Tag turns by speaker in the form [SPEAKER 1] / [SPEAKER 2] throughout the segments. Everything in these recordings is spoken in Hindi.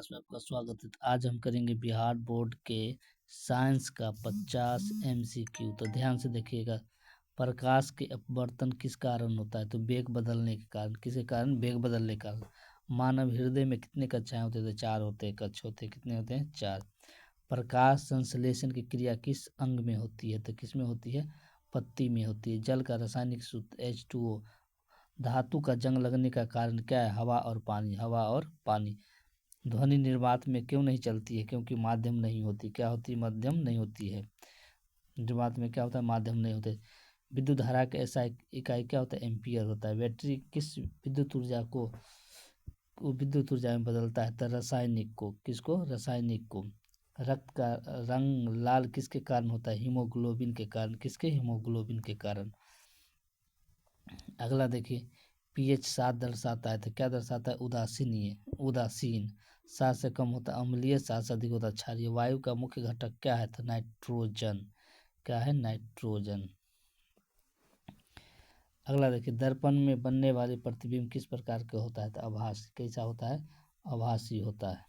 [SPEAKER 1] क्लास में आपका स्वागत है। आज हम करेंगे बिहार बोर्ड के साइंस का 50 MCQ। तो ध्यान से देखिएगा। प्रकाश के अपवर्तन किस कारण होता है? तो वेग बदलने के कारण। किसके कारण? वेग बदलने के कारण। मानव हृदय में कितने कक्षाएं होते हैं? तो 4 होते हैं। कक्ष होते हैं कितने होते हैं? 4। प्रकाश संश्लेषण की क्रिया किस अंग में होती है? तो किस में होती है? पत्ती में होती है। जल का रासायनिक सूत्र H2O। धातु का जंग लगने का कारण क्या है? हवा और पानी। हवा और पानी। ध्वनि निर्वात में क्यों नहीं चलती है? क्योंकि माध्यम नहीं होती। क्या होती? माध्यम नहीं होती है। निर्वात में क्या होता है? माध्यम नहीं होते। विद्युत धारा का ऐसा इकाई क्या होता है? एम्पियर होता है। बैटरी किस विद्युत ऊर्जा को विद्युत ऊर्जा में बदलता है? तो रासायनिक को। किसको? रासायनिक को। रक्त का रंग लाल किसके कारण होता है? हीमोग्लोबिन के कारण। किसके? हीमोग्लोबिन के कारण। अगला देखिए, pH 7 दर्शाता है। तो क्या दर्शाता है? उदासीन। उदासीन। 7 से कम होता है अम्लीय, 7 से अधिक होता है क्षारीय। वायु का मुख्य घटक क्या है? तो नाइट्रोजन। क्या है? नाइट्रोजन। अगला देखिए, दर्पण में बनने वाले प्रतिबिंब किस प्रकार के होता है? तो आभासी। कैसा होता है? आभासी होता है।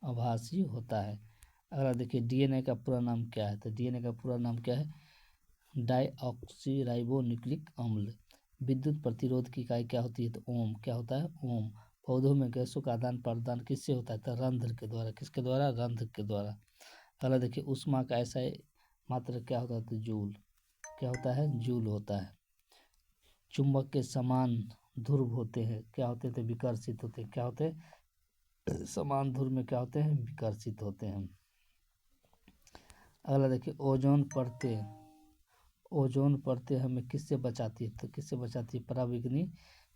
[SPEAKER 1] आभासी होता है। अगला देखिए, DNA का पूरा नाम क्या है? तो DNA का पूरा नाम क्या है? डाइऑक्सीराइबोन्यूक्लिक अम्ल। विद्युत प्रतिरोध की इकाई क्या होती है? तो ओम। क्या होता है? ओम। पौधों में गैसों का आदान प्रदान किससे होता है? तो रंध्र के द्वारा। किसके द्वारा? रंध्र के द्वारा। अगला देखिए, ऊष्मा का ऐसा मात्रा क्या होता है? तो जूल। क्या होता है? जूल होता है। चुंबक के समान ध्रुव होते हैं। क्या होते हैं? तो विकर्षित होते हैं। क्या होते हैं? समान ध्रुव में क्या होते हैं? विकर्षित होते हैं। अगला देखिए, ओजोन परतें हमें किससे बचाती है? तो किससे बचाती है? पराबैंगनी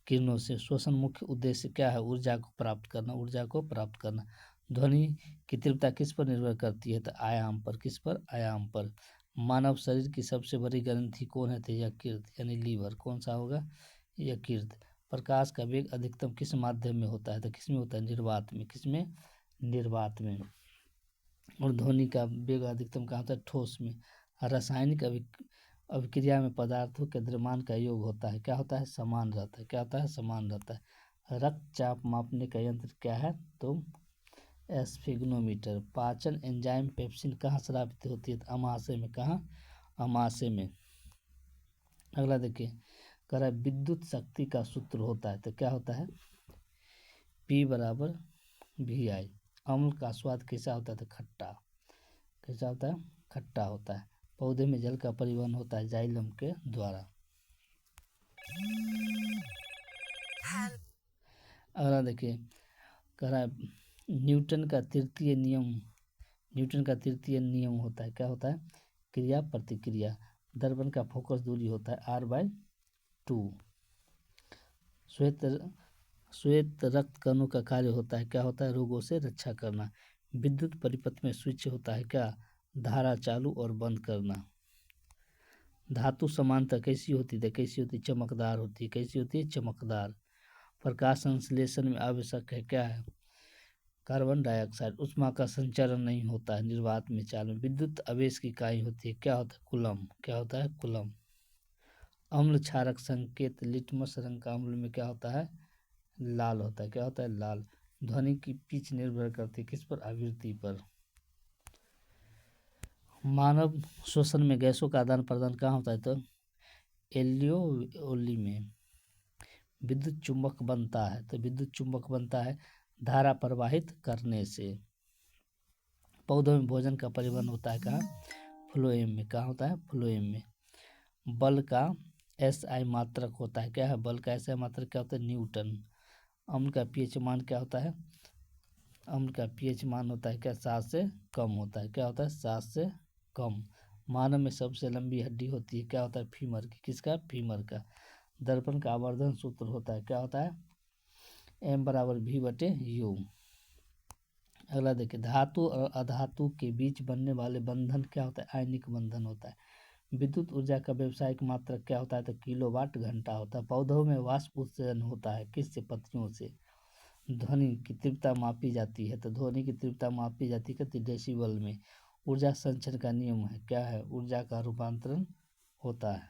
[SPEAKER 1] किरणों से। श्वसन मुख्य उद्देश्य क्या है? ऊर्जा को प्राप्त करना। ऊर्जा को प्राप्त करना। ध्वनि की तीव्रता किस पर निर्भर करती है? तो आयाम पर। किस पर? आयाम पर। मानव शरीर की सबसे बड़ी ग्रंथि कौन है? तो यकृत यानी लीवर। कौन सा होगा? यकृत। प्रकाश का वेग अधिकतम किस माध्यम में होता है? तो किस में होता है? निर्वात में। किस में? निर्वात में। और ध्वनि का वेग अधिकतम कहाँ होता है? ठोस में। रासायनिक अभिक्रिया में पदार्थों के द्रव्यमान का योग होता है। क्या होता है? समान रहता है। क्या होता है? समान रहता है। रक्तचाप मापने का यंत्र क्या है? तो एस्फिग्नोमीटर। पाचन एंजाइम पेप्सिन कहाँ स्रावित होती है? तो अमाशय में। कहाँ? अमाशय में। अगला देखिए, कह रहा है विद्युत शक्ति का सूत्र होता है। तो क्या होता है? P बराबर VI। अम्ल का स्वाद कैसा होता है? तो खट्टा। कैसा होता है? खट्टा होता है। पौधे में जल का परिवहन होता है जाइलम के द्वारा। अगला देखिए, कह रहा है न्यूटन का तृतीय नियम होता है। क्या होता है? क्रिया प्रतिक्रिया। दर्पण का फोकस दूरी होता है R/2। श्वेत रक्त कणों का कार्य होता है। क्या होता है? रोगों से रक्षा करना। विद्युत परिपथ में स्विच होता है। क्या? धारा चालू और बंद करना। धातु समानता कैसी होती है? कैसी होती है? चमकदार होती है। कैसी होती है? चमकदार। प्रकाश संश्लेषण में आवश्यक है क्या है? Carbon dioxide. ऊष्मा का संचरण नहीं होता है निर्वात में चालू। विद्युत आवेश की इकाई होती है। क्या होता है? कूलम। क्या होता है? कूलम। अम्ल क्षारक संकेत लिटमस रंग का अम्ल में क्या होता है? लाल होता है। क्या होता है? लाल। ध्वनि की पिच निर्भर करती है किस पर? आवृत्ति पर। मानव श्वसन में गैसों का आदान प्रदान कहाँ होता है? तो एल्वियोली में। विद्युत चुंबक बनता है। तो विद्युत चुंबक बनता है धारा प्रवाहित करने से। पौधों में भोजन का परिवहन होता है कहाँ? फ्लोएम में। कहाँ होता है? फ्लोएम में। बल का SI मात्रक होता है। क्या है? बल का SI मात्रक क्या होता है? न्यूटन। अम्ल का pH मान क्या होता है? अम्ल का pH मान होता है क्या? 7 से कम होता है। क्या होता है? 7 से कम। मानव में सबसे लंबी हड्डी होती है। क्या होता है? फीमर की। किसका? फीमर का। दर्पण का आवर्धन सूत्र होता है। क्या होता है? M बराबर V/U। अगला देखिए, धातु और अधातु के बीच बनने वाले बंधन क्या होता है? आयनिक बंधन होता है। विद्युत ऊर्जा का व्यावसायिक मात्रक क्या होता है? तो किलोवाट घंटा होता है। पौधों में वाष्प उत्सर्जन होता है किससे? पत्तियों से। ध्वनि की तीव्रता मापी जाती है। तो ध्वनि की तीव्रता मापी जाती है डेसिबल में। ऊर्जा संचरण का नियम है। क्या है? ऊर्जा का रूपांतरण होता है।